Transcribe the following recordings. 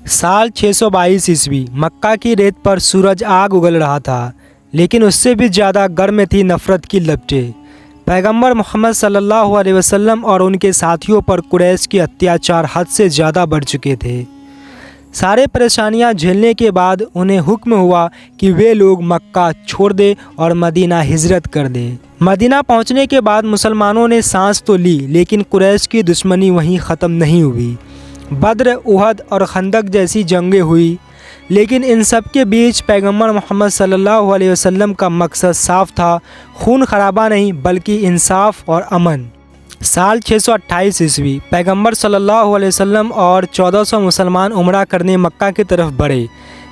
साल 622 ईस्वी मक्का की रेत पर सूरज आग उगल रहा था, लेकिन उससे भी ज़्यादा गर्म थी नफ़रत की लपटें। पैगंबर मोहम्मद सल्लल्लाहु अलैहि वसल्लम और उनके साथियों पर कुरैश के अत्याचार हद से ज़्यादा बढ़ चुके थे। सारे परेशानियां झेलने के बाद उन्हें हुक्म हुआ कि वे लोग मक्का छोड़ दें और मदीना हिजरत कर दें। मदीना पहुंचने के बाद मुसलमानों ने सांस तो ली, लेकिन कुरैश की दुश्मनी वहीं ख़त्म नहीं हुई। बद्र, उहद और खंदक जैसी जंगें हुई, लेकिन इन सब के बीच पैगंबर मोहम्मद सल्लल्लाहु अलैहि वसल्लम का मकसद साफ था, खून खराबा नहीं बल्कि इंसाफ और अमन। साल 628 ईस्वी पैगंबर सल्लल्लाहु अलैहि वसल्लम और 1400 मुसलमान उम्रा करने मक्का की तरफ बढ़े,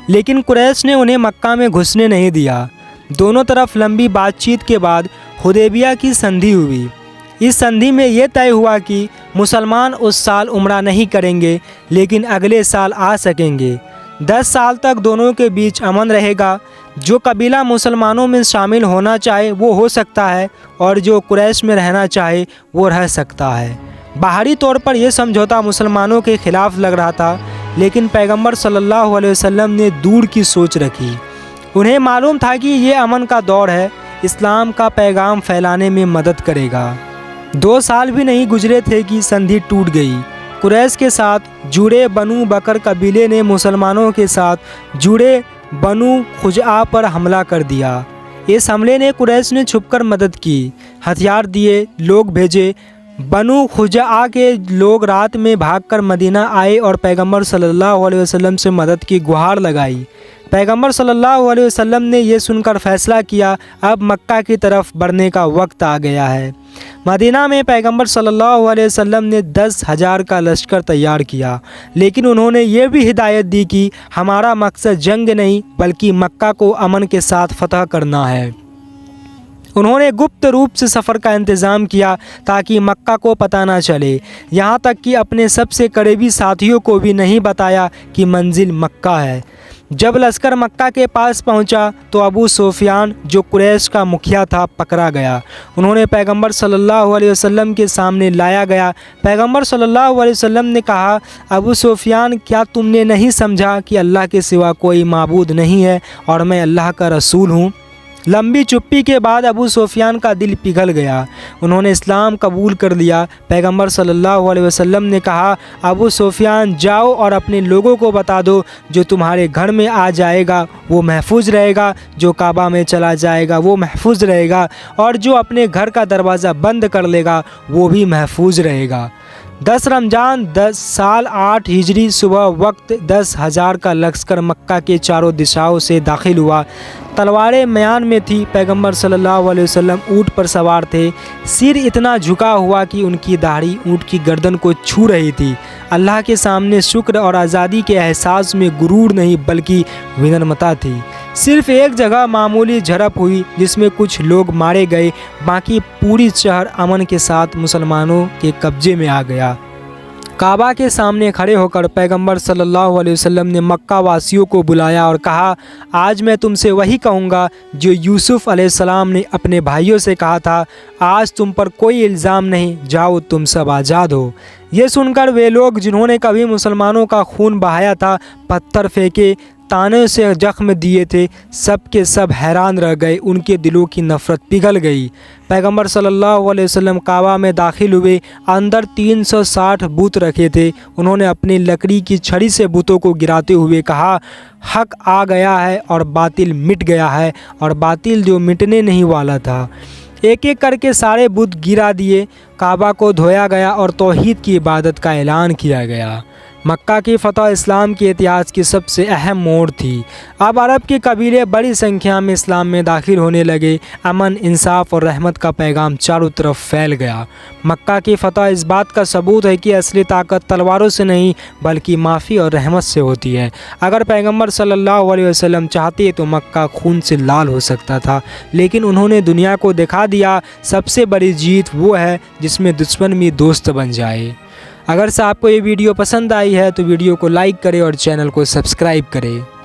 लेकिन कुरैश ने उन्हें मक्का में घुसने नहीं दिया। दोनों तरफ लंबी बातचीत के बाद हुदैबिया की संधि हुई। इस संधि में यह तय हुआ कि मुसलमान उस साल उम्रा नहीं करेंगे, लेकिन अगले साल आ सकेंगे। 10 साल तक दोनों के बीच अमन रहेगा। जो कबीला मुसलमानों में शामिल होना चाहे वो हो सकता है, और जो कुरैश में रहना चाहे वो रह सकता है। बाहरी तौर पर यह समझौता मुसलमानों के खिलाफ लग रहा था, लेकिन पैगंबर सल्लल्लाहु अलैहि वसल्लम ने दूर की सोच रखी। उन्हें मालूम था कि ये अमन का दौर है, इस्लाम का पैगाम फैलाने में मदद करेगा। 2 साल भी नहीं गुजरे थे कि संधि टूट गई। कुरैश के साथ जुड़े बनु बकर कबीले ने मुसलमानों के साथ जुड़े बनु खुजा पर हमला कर दिया। इस हमले ने कुरैश ने छुपकर मदद की, हथियार दिए, लोग भेजे। बनु खुजा के लोग रात में भागकर मदीना आए और पैगंबर सल्लल्लाहु अलैहि वसल्लम से मदद की गुहार लगाई। पैगंबर सल्लल्लाहु अलैहि वसल्लम ने यह सुनकर फैसला किया, अब मक्का की तरफ बढ़ने का वक्त आ गया है। मदीना में पैगंबर सल्लल्लाहु अलैहि वसल्लम ने 10,000 का लश्कर तैयार किया, लेकिन उन्होंने ये भी हिदायत दी कि हमारा मकसद जंग नहीं बल्कि मक्का को अमन के साथ फतह करना है। उन्होंने गुप्त रूप से सफ़र का इंतज़ाम किया ताकि मक्का को पता ना चले, यहाँ तक कि अपने सबसे करीबी साथियों को भी नहीं बताया कि मंजिल मक्का है। जब लश्कर मक्का के पास पहुंचा तो अबू सुफियान, जो कुरैश का मुखिया था, पकड़ा गया। उन्होंने पैगंबर सल्लल्लाहु अलैहि वसल्लम के सामने लाया गया। पैगंबर सल्लल्लाहु अलैहि वसल्लम ने कहा, अबू सुफियान, क्या तुमने नहीं समझा कि अल्लाह के सिवा कोई माबूद नहीं है और मैं अल्लाह का रसूल हूँ? लंबी चुप्पी के बाद अबू सुफियान का दिल पिघल गया। उन्होंने इस्लाम कबूल कर लिया। पैगंबर सल्लल्लाहु अलैहि वसल्लम ने कहा, अबू सुफियान, जाओ और अपने लोगों को बता दो, जो तुम्हारे घर में आ जाएगा वो महफूज रहेगा, जो काबा में चला जाएगा वो महफूज रहेगा, और जो अपने घर का दरवाज़ा बंद कर लेगा वो भी महफूज रहेगा। 10 रमज़ान 10 साल 8 हिजरी सुबह वक्त 10,000 का लश्कर मक्का के चारों दिशाओं से दाखिल हुआ। तलवारें म्यान में थी। पैगंबर सल्लल्लाहु अलैहि वसल्लम ऊँट पर सवार थे। सिर इतना झुका हुआ कि उनकी दाढ़ी ऊँट की गर्दन को छू रही थी। अल्लाह के सामने शुक्र और आज़ादी के एहसास में गुरूर नहीं बल्कि विनम्रता थी। सिर्फ एक जगह मामूली झड़प हुई जिसमें कुछ लोग मारे गए, बाकी पूरी शहर अमन के साथ मुसलमानों के कब्जे में आ गया। काबा के सामने खड़े होकर पैगंबर सल्लल्लाहु अलैहि वसल्लम ने मक्का वासियों को बुलाया और कहा, आज मैं तुमसे वही कहूँगा जो यूसुफ अलैहिस्सलाम ने अपने भाइयों से कहा था, आज तुम पर कोई इल्ज़ाम नहीं, जाओ तुम सब आज़ाद हो। ये सुनकर वे लोग जिन्होंने कभी मुसलमानों का खून बहाया था, पत्थर फेंके, ताने से जख्म दिए थे, सब के सब हैरान रह गए। उनके दिलों की नफ़रत पिघल गई। पैगंबर सल्लल्लाहु अलैहि वसल्लम काबा में दाखिल हुए। अंदर 360 बुत रखे थे। उन्होंने अपनी लकड़ी की छड़ी से बुतों को गिराते हुए कहा, हक आ गया है और बातिल मिट गया है, और बातिल जो मिटने नहीं वाला था। एक एक करके सारे बुत गिरा दिए। काबा को धोया गया और तौहीद की इबादत का ऐलान किया गया। मक्का की फ़तह इस्लाम के इतिहास की सबसे अहम मोड़ थी। अब अरब के कबीले बड़ी संख्या में इस्लाम में दाखिल होने लगे। अमन, इंसाफ और रहमत का पैगाम चारों तरफ फैल गया। मक्का की फ़तह इस बात का सबूत है कि असली ताकत तलवारों से नहीं बल्कि माफ़ी और रहमत से होती है। अगर पैगंबर सल्लल्लाहु अलैहि वसल्लम चाहते तो मक्का खून से लाल हो सकता था, लेकिन उन्होंने दुनिया को दिखा दिया, सबसे बड़ी जीत वो है जिसमें दुश्मन भी दोस्त बन जाए। अगर से आपको ये वीडियो पसंद आई है तो वीडियो को लाइक करें और चैनल को सब्सक्राइब करें।